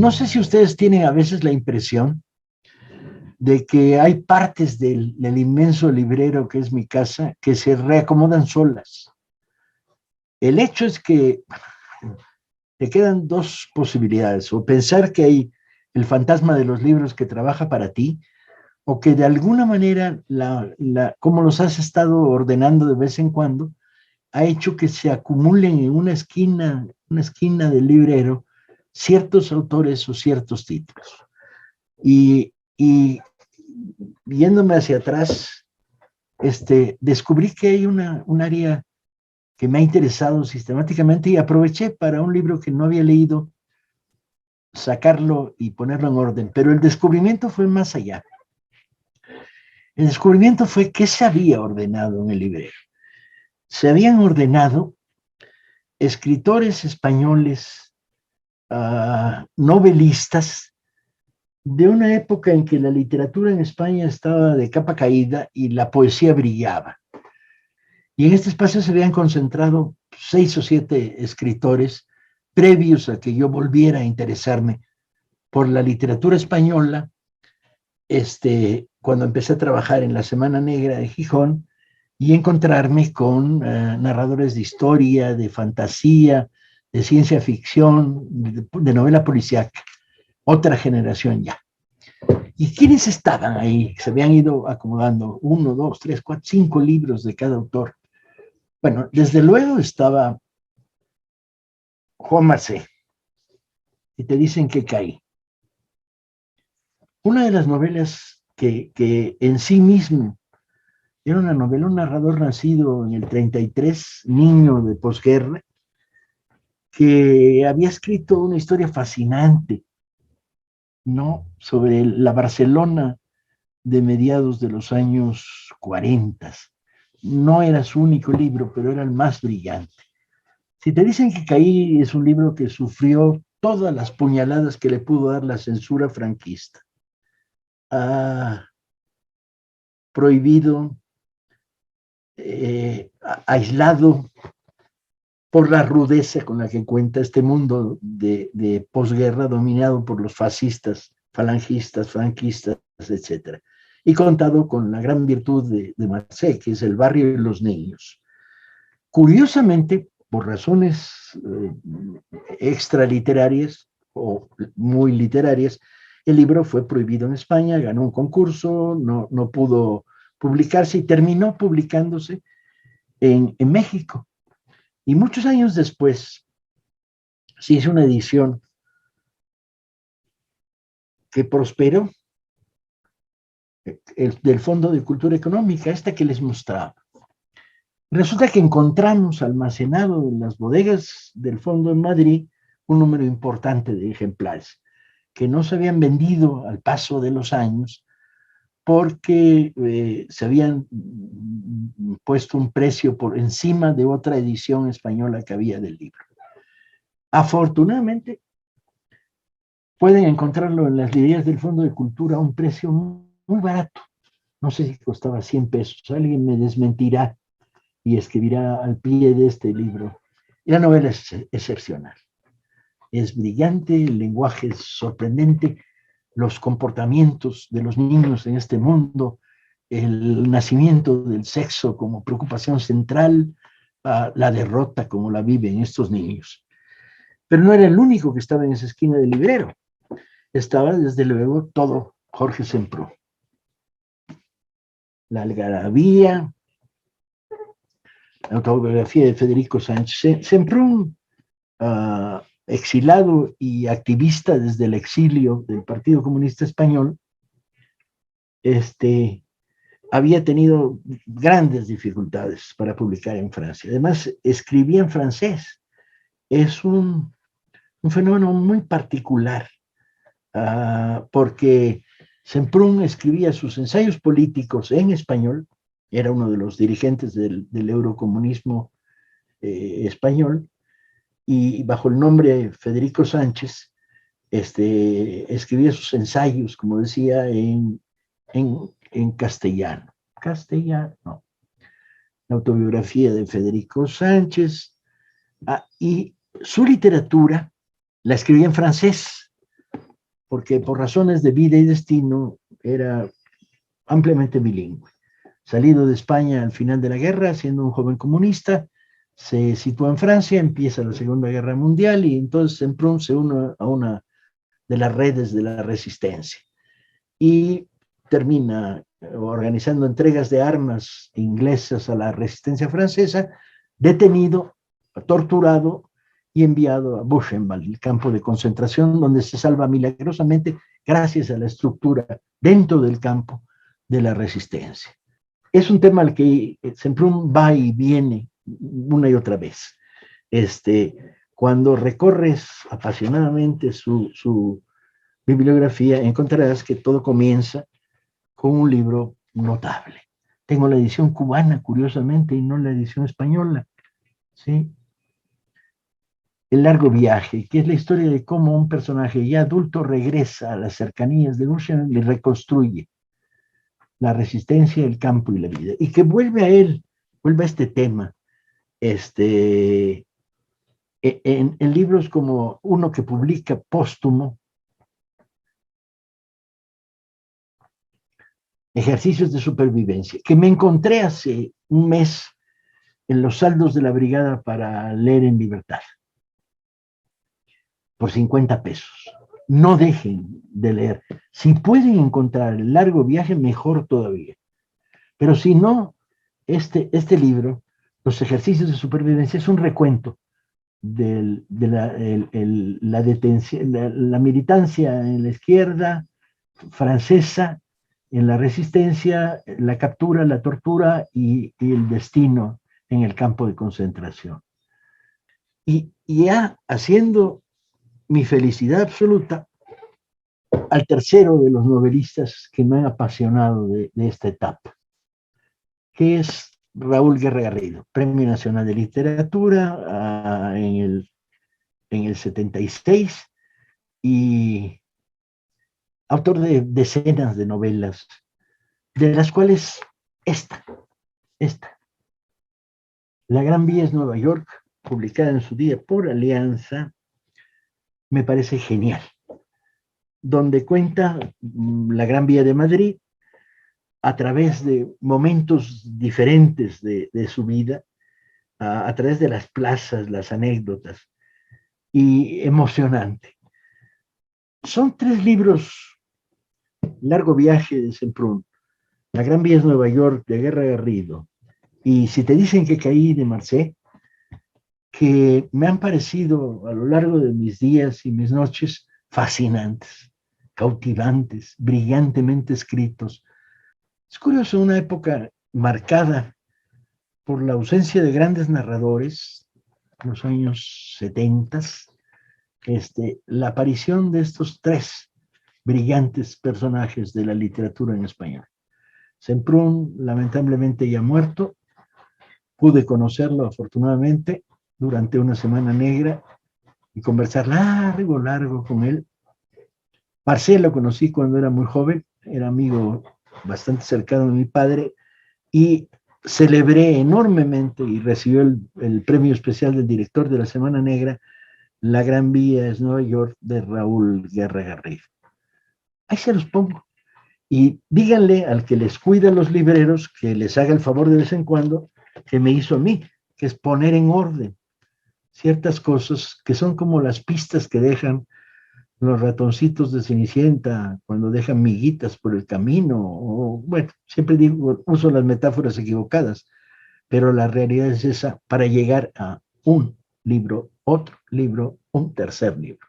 No sé si ustedes tienen a veces la impresión de que hay partes del inmenso librero que es mi casa que se reacomodan solas. El hecho es que te quedan dos posibilidades: o pensar que hay el fantasma de los libros que trabaja para ti, o que de alguna manera, como los has estado ordenando de vez en cuando, ha hecho que se acumulen en una esquina del librero, ciertos autores o ciertos títulos. Y yéndome hacia atrás, descubrí que hay un área que me ha interesado sistemáticamente, y aproveché para un libro que no había leído, sacarlo y ponerlo en orden. Pero el descubrimiento fue más allá. El descubrimiento fue que se había ordenado en el librero. Se habían ordenado escritores españoles, novelistas, de una época en que la literatura en España estaba de capa caída y la poesía brillaba. Y en este espacio se habían concentrado 6 o 7 escritores previos a que yo volviera a interesarme por la literatura española, cuando empecé a trabajar en la Semana Negra de Gijón y encontrarme con narradores de historia, de fantasía, de ciencia ficción, de novela policíaca, otra generación ya. ¿Y quiénes estaban ahí? Se habían ido acomodando 1, 2, 3, 4, 5 libros de cada autor. Bueno, desde luego estaba Juan Macé, y te dicen que caí. Una de las novelas que en sí mismo era una novela, un narrador nacido en el 33, niño de posguerra, que había escrito una historia fascinante, ¿no?, sobre la Barcelona de mediados de los años 40. No era su único libro, pero era el más brillante. Si te dicen que caí, es un libro que sufrió todas las puñaladas que le pudo dar la censura franquista. Prohibido, aislado por la rudeza con la que cuenta este mundo de posguerra dominado por los fascistas, falangistas, franquistas, etc. Y contado con la gran virtud de Macé, que es el barrio y los niños. Curiosamente, por razones extraliterarias o muy literarias, el libro fue prohibido en España, ganó un concurso, no pudo publicarse y terminó publicándose en México. Y muchos años después se hizo una edición que prosperó, del Fondo de Cultura Económica, esta que les mostraba. Resulta que encontramos almacenado en las bodegas del fondo en Madrid un número importante de ejemplares que no se habían vendido al paso de los años porque se habían puesto un precio por encima de otra edición española que había del libro. Afortunadamente, pueden encontrarlo en las librerías del Fondo de Cultura a un precio muy barato. No sé si costaba 100 pesos. Alguien me desmentirá y escribirá al pie de este libro. Y la novela es excepcional. Es brillante, el lenguaje es sorprendente, los comportamientos de los niños en este mundo, el nacimiento del sexo como preocupación central, la derrota como la viven estos niños. Pero no era el único que estaba en esa esquina del librero. Estaba, desde luego, todo Jorge Semprún. La algarabía, la autobiografía de Federico Sánchez. Semprún, exilado y activista desde el exilio del Partido Comunista Español, había tenido grandes dificultades para publicar en Francia. Además, escribía en francés. Es un fenómeno muy particular, porque Semprún escribía sus ensayos políticos en español, era uno de los dirigentes del eurocomunismo español, y bajo el nombre Federico Sánchez, escribía sus ensayos, como decía, en castellano. Castellano. La autobiografía de Federico Sánchez, y su literatura la escribía en francés, porque por razones de vida y destino era ampliamente bilingüe. Salido de España al final de la guerra, siendo un joven comunista, se sitúa en Francia, empieza la Segunda Guerra Mundial y entonces Semprún se une a una de las redes de la resistencia y termina organizando entregas de armas inglesas a la resistencia francesa, detenido, torturado y enviado a Buchenwald, el campo de concentración, donde se salva milagrosamente gracias a la estructura dentro del campo de la resistencia. Es un tema al que Semprún va y viene una y otra vez. Cuando recorres apasionadamente su bibliografía, encontrarás que todo comienza con un libro notable. Tengo la edición cubana, curiosamente, y no la edición española, ¿sí? El largo viaje, que es la historia de cómo un personaje ya adulto regresa a las cercanías de Buchenwald y reconstruye la resistencia, el campo y la vida. Y que vuelve a él, vuelve a este tema, en libros como uno que publica póstumo, Ejercicios de supervivencia, que me encontré hace un mes en los saldos de la brigada para leer en libertad, por 50 pesos. No dejen de leer. Si pueden encontrar el largo viaje, mejor todavía. Pero si no, este libro, Los ejercicios de supervivencia, es un recuento de la militancia en la izquierda francesa, en la resistencia, la captura, la tortura y el destino en el campo de concentración. Y ya haciendo mi felicidad absoluta al tercero de los novelistas que me han apasionado de esta etapa, que es Raúl Guerra Garrido, Premio Nacional de Literatura en el 76 y autor de decenas de novelas, de las cuales esta, La Gran Vía es Nueva York, publicada en su día por Alianza, me parece genial, donde cuenta la Gran Vía de Madrid a través de momentos diferentes de su vida, a través de las plazas, las anécdotas, y emocionante. Son 3 libros, Largo Viaje de Semprún, La Gran Vía es Nueva York de Guerra Garrido, y Si te dicen que caí de Marcé, que me han parecido a lo largo de mis días y mis noches fascinantes, cautivantes, brillantemente escritos. Es curioso, una época marcada por la ausencia de grandes narradores, en los años 70, la aparición de estos 3 brillantes personajes de la literatura en español. Semprún, lamentablemente ya muerto, pude conocerlo afortunadamente durante una semana negra y conversar largo con él. Marcelo lo conocí cuando era muy joven, era amigo bastante cercano de mi padre y celebré enormemente y recibió el premio especial del director de la Semana Negra, La Gran Vía es Nueva York, de Raúl Guerra Garrido. Ahí se los pongo. Y díganle al que les cuida a los libreros que les haga el favor de vez en cuando que me hizo a mí, que es poner en orden ciertas cosas que son como las pistas que dejan los ratoncitos de Cenicienta cuando dejan miguitas por el camino, o bueno, siempre digo, uso las metáforas equivocadas, pero la realidad es esa para llegar a un libro, otro libro, un tercer libro.